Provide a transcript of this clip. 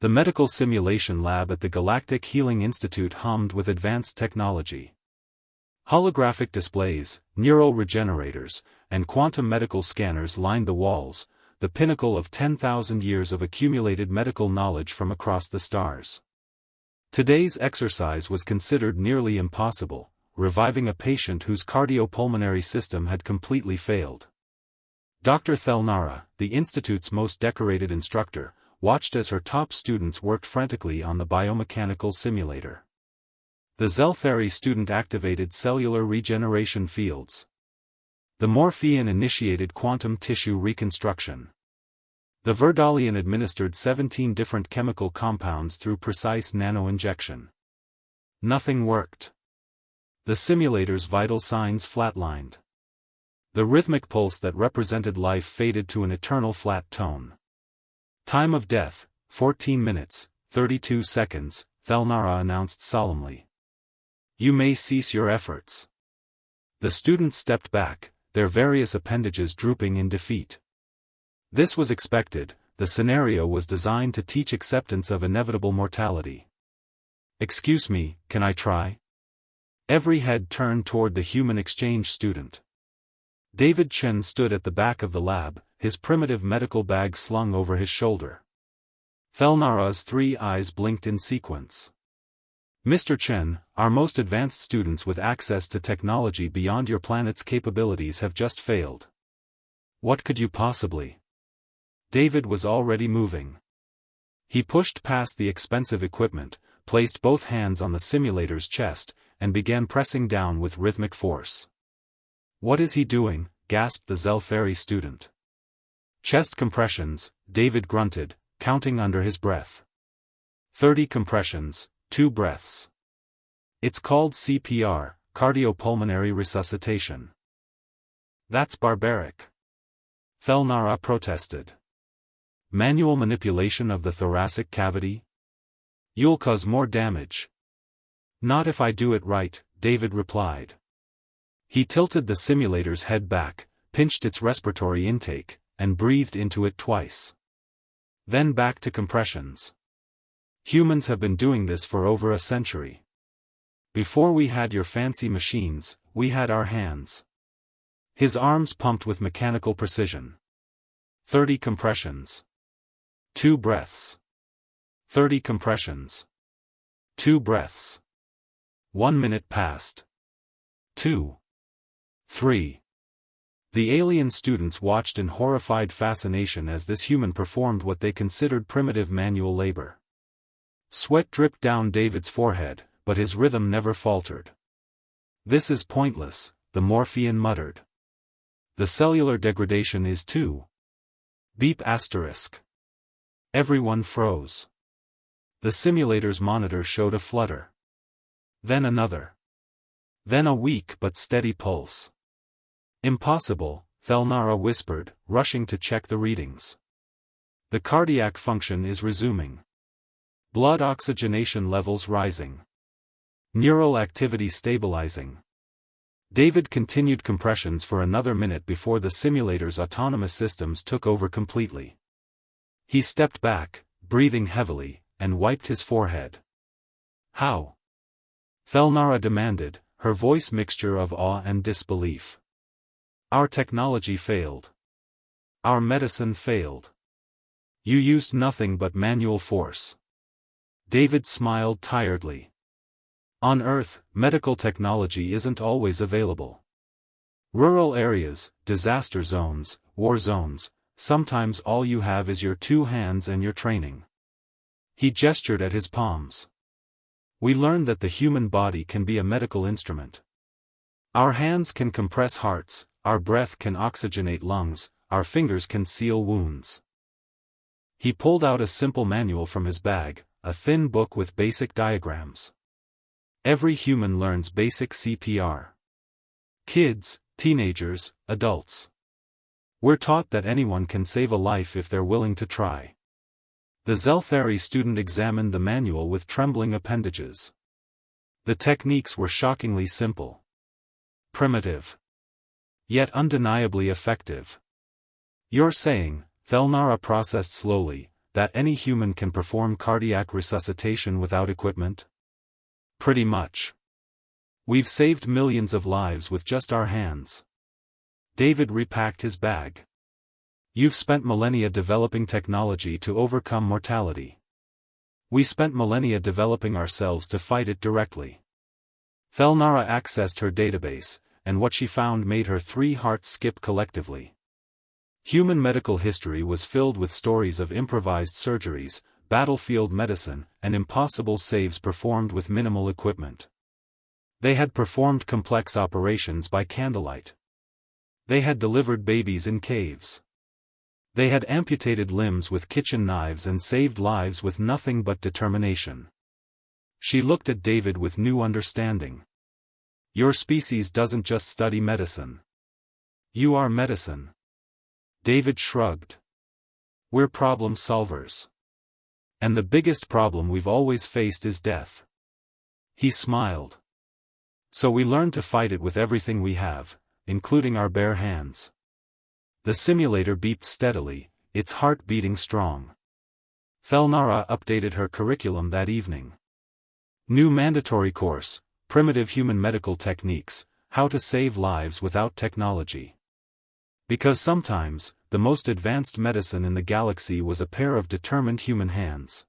The medical simulation lab at the Galactic Healing Institute hummed with advanced technology. Holographic displays, neural regenerators, and quantum medical scanners lined the walls, the pinnacle of 10,000 years of accumulated medical knowledge from across the stars. Today's exercise was considered nearly impossible, reviving a patient whose cardiopulmonary system had completely failed. Dr. Thelnara, the Institute's most decorated instructor, watched as her top students worked frantically on the biomechanical simulator. The Zeltheri student activated cellular regeneration fields. The Morphean initiated quantum tissue reconstruction. The Verdalian administered 17 different chemical compounds through precise nanoinjection. Nothing worked. The simulator's vital signs flatlined. The rhythmic pulse that represented life faded to an eternal flat tone. Time of death, 14 minutes, 32 seconds, Thelnara announced solemnly. You may cease your efforts. The students stepped back, their various appendages drooping in defeat. This was expected, the scenario was designed to teach acceptance of inevitable mortality. Excuse me, can I try? Every head turned toward the human exchange student. David Chen stood at the back of the lab, his primitive medical bag slung over his shoulder. Thelnara's 3 eyes blinked in sequence. Mr. Chen, our most advanced students with access to technology beyond your planet's capabilities have just failed. What could you possibly? David was already moving. He pushed past the expensive equipment, placed both hands on the simulator's chest, and began pressing down with rhythmic force. What is he doing? Gasped the Zeltheri student. Chest compressions, David grunted, counting under his breath. 30 compressions, 2 breaths. It's called CPR, cardiopulmonary resuscitation. That's barbaric. Thelnara protested. Manual manipulation of the thoracic cavity? You'll cause more damage. Not if I do it right, David replied. He tilted the simulator's head back, pinched its respiratory intake, and breathed into it twice. Then back to compressions. Humans have been doing this for over a century. Before we had your fancy machines, we had our hands. His arms pumped with mechanical precision. 30 compressions. 2 breaths. 30 compressions. 2 breaths. 1 minute passed. 2. 3. The alien students watched in horrified fascination as this human performed what they considered primitive manual labor. Sweat dripped down David's forehead, but his rhythm never faltered. This is pointless, the Morphean muttered. The cellular degradation is too. Beep asterisk. Everyone froze. The simulator's monitor showed a flutter. Then another. Then a weak but steady pulse. Impossible, Thelnara whispered, rushing to check the readings. The cardiac function is resuming. Blood oxygenation levels rising. Neural activity stabilizing. David continued compressions for another minute before the simulator's autonomous systems took over completely. He stepped back, breathing heavily, and wiped his forehead. How? Thelnara demanded, her voice mixture of awe and disbelief. Our technology failed. Our medicine failed. You used nothing but manual force. David smiled tiredly. On Earth, medical technology isn't always available. Rural areas, disaster zones, war zones, sometimes all you have is your 2 hands and your training. He gestured at his palms. We learned that the human body can be a medical instrument. Our hands can compress hearts, our breath can oxygenate lungs, our fingers can seal wounds. He pulled out a simple manual from his bag, a thin book with basic diagrams. Every human learns basic CPR. Kids, teenagers, adults. We're taught that anyone can save a life if they're willing to try. The Zeltheri student examined the manual with trembling appendages. The techniques were shockingly simple. Primitive. Yet undeniably effective. You're saying, Thelnara processed slowly, that any human can perform cardiac resuscitation without equipment? Pretty much. We've saved millions of lives with just our hands. David repacked his bag. You've spent millennia developing technology to overcome mortality. We spent millennia developing ourselves to fight it directly. Thelnara accessed her database, and what she found made her 3 hearts skip collectively. Human medical history was filled with stories of improvised surgeries, battlefield medicine, and impossible saves performed with minimal equipment. They had performed complex operations by candlelight. They had delivered babies in caves. They had amputated limbs with kitchen knives and saved lives with nothing but determination. She looked at David with new understanding. Your species doesn't just study medicine. You are medicine. David shrugged. We're problem solvers. And the biggest problem we've always faced is death. He smiled. So we learn to fight it with everything we have, including our bare hands. The simulator beeped steadily, its heart beating strong. Thelnara updated her curriculum that evening. New mandatory course, Primitive Human Medical Techniques, How to Save Lives Without Technology. Because sometimes, the most advanced medicine in the galaxy was a pair of determined human hands.